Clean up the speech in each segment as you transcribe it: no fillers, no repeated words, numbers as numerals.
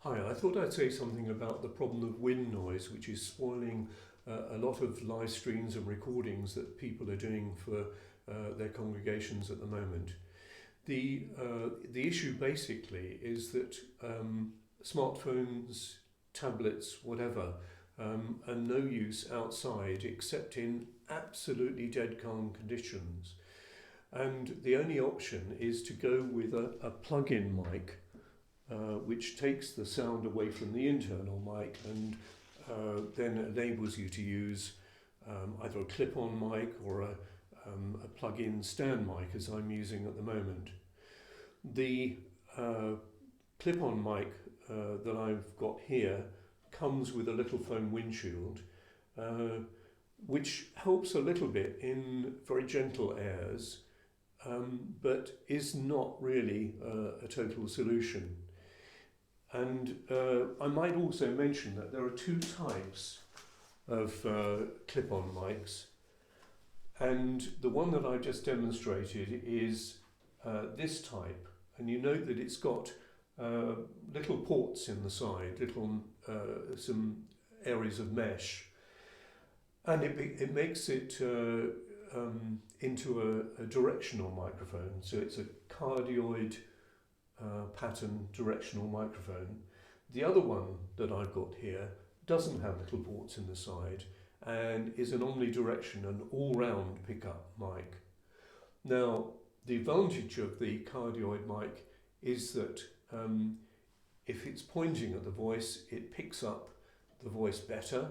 Hi, I thought I'd say something about the problem of wind noise, which is spoiling a lot of live streams and recordings that people are doing for their congregations at the moment. The issue basically is that smartphones, tablets, whatever, are no use outside except in absolutely dead calm conditions. And the only option is to go with a plug-in mic, which takes the sound away from the internal mic and then enables you to use either a clip-on mic or a plug-in stand mic, as I'm using at the moment. The clip-on mic that I've got here comes with a little foam windshield, which helps a little bit in very gentle airs, but is not really a total solution. And I might also mention that there are two types of clip-on mics, and the one that I've just demonstrated is this type, and you note that it's got little ports in the side, some areas of mesh, and it makes it into a directional microphone. So it's a cardioid pattern directional microphone. The other one that I've got here doesn't have little ports in the side and is an omnidirection and all-round pickup mic. Now, the advantage of the cardioid mic is that if it's pointing at the voice, it picks up the voice better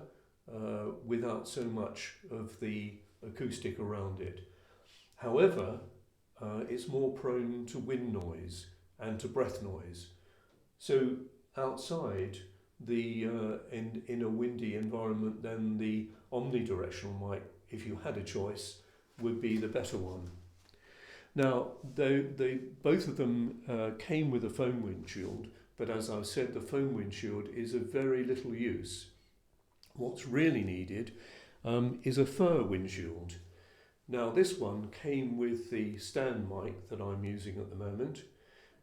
without so much of the acoustic around it. However, it's more prone to wind noise and to breath noise. So outside, in a windy environment, then the omnidirectional mic, if you had a choice, would be the better one. Now, both of them came with a foam windshield, but as I've said, the foam windshield is of very little use. What's really needed is a fur windshield. Now, this one came with the stand mic that I'm using at the moment,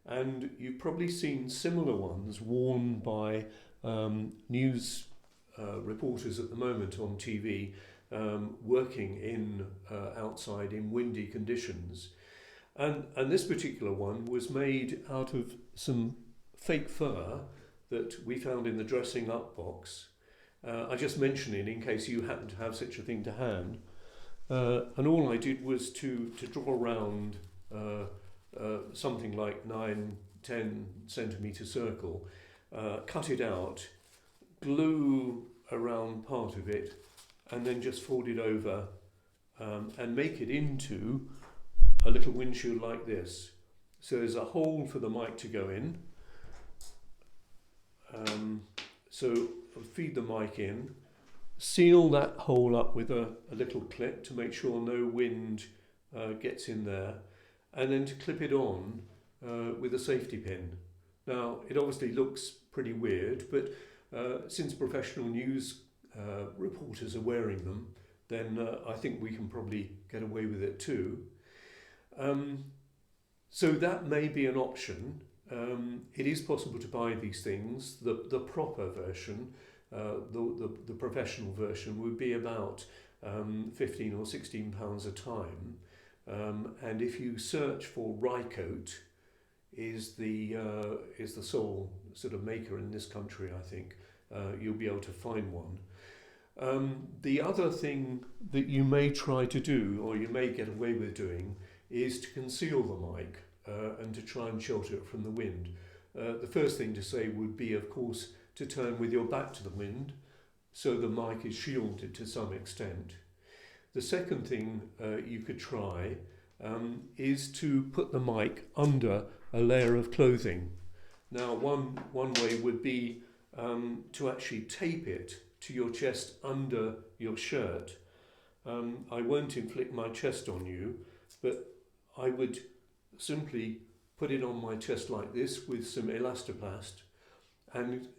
and you've probably seen similar ones worn by news reporters at the moment on TV, working outside in windy conditions. And this particular one was made out of some fake fur that we found in the dressing up box. I just mention it in case you happen to have such a thing to hand. And all I did was to draw around something like 9-10 centimetre circle, cut it out, glue around part of it, and then just fold it over and make it into a little windshield like this. So there's a hole for the mic to go in. So I'll feed the mic in, seal that hole up with a little clip to make sure no wind gets in there, and then to clip it on with a safety pin. Now, it obviously looks pretty weird, but since professional news reporters are wearing them, then I think we can probably get away with it too. So that may be an option. It is possible to buy these things. The proper version, the professional version, would be about £15 or £16 a time. And if you search for Rycote, is the sole sort of maker in this country, I think, you'll be able to find one. The other thing that you may try to do, or you may get away with doing, is to conceal the mic and to try and shelter it from the wind. The first thing to say would be, of course, to turn with your back to the wind so the mic is shielded to some extent. The second thing you could try is to put the mic under a layer of clothing. Now, one way would be to actually tape it to your chest under your shirt. I won't inflict my chest on you, but I would simply put it on my chest like this with some elastoplast and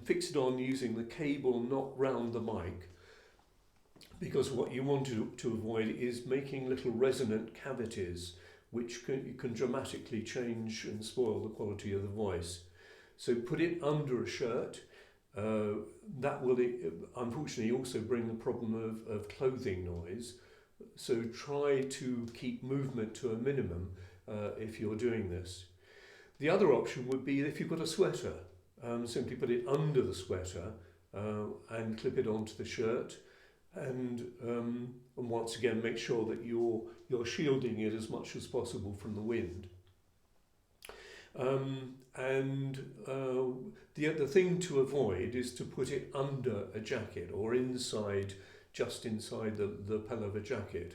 fix it on using the cable not round the mic, because what you want to avoid is making little resonant cavities which can dramatically change and spoil the quality of the voice. So put it under a shirt. That will unfortunately also bring the problem of clothing noise. So try to keep movement to a minimum if you're doing this. The other option would be if you've got a sweater, simply put it under the sweater and clip it onto the shirt, and once again make sure that you're shielding it as much as possible from the wind. The thing to avoid is to put it under a jacket or just inside the lapel of a jacket.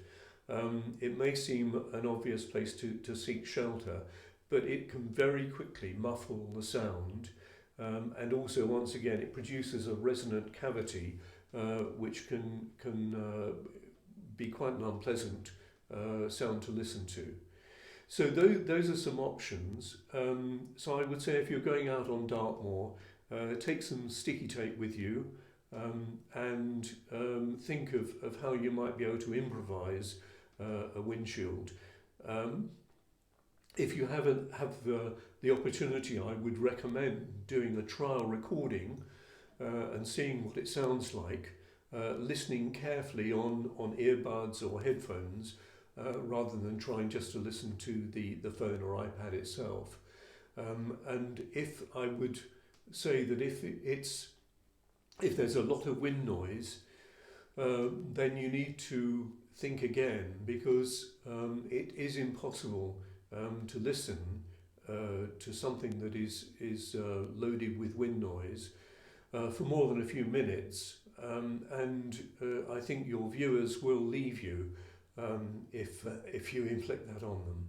It may seem an obvious place to seek shelter, but it can very quickly muffle the sound, and also, once again, it produces a resonant cavity which can be quite an unpleasant sound to listen to. So those are some options. So I would say if you're going out on Dartmoor, take some sticky tape with you, and think of how you might be able to improvise a windshield. If you have the opportunity, I would recommend doing a trial recording and seeing what it sounds like, listening carefully on earbuds or headphones, rather than trying just to listen to the phone or iPad itself. And I would say that if there's a lot of wind noise, then you need to think again, because it is impossible to listen to something that is loaded with wind noise for more than a few minutes, and I think your viewers will leave you if you inflict that on them.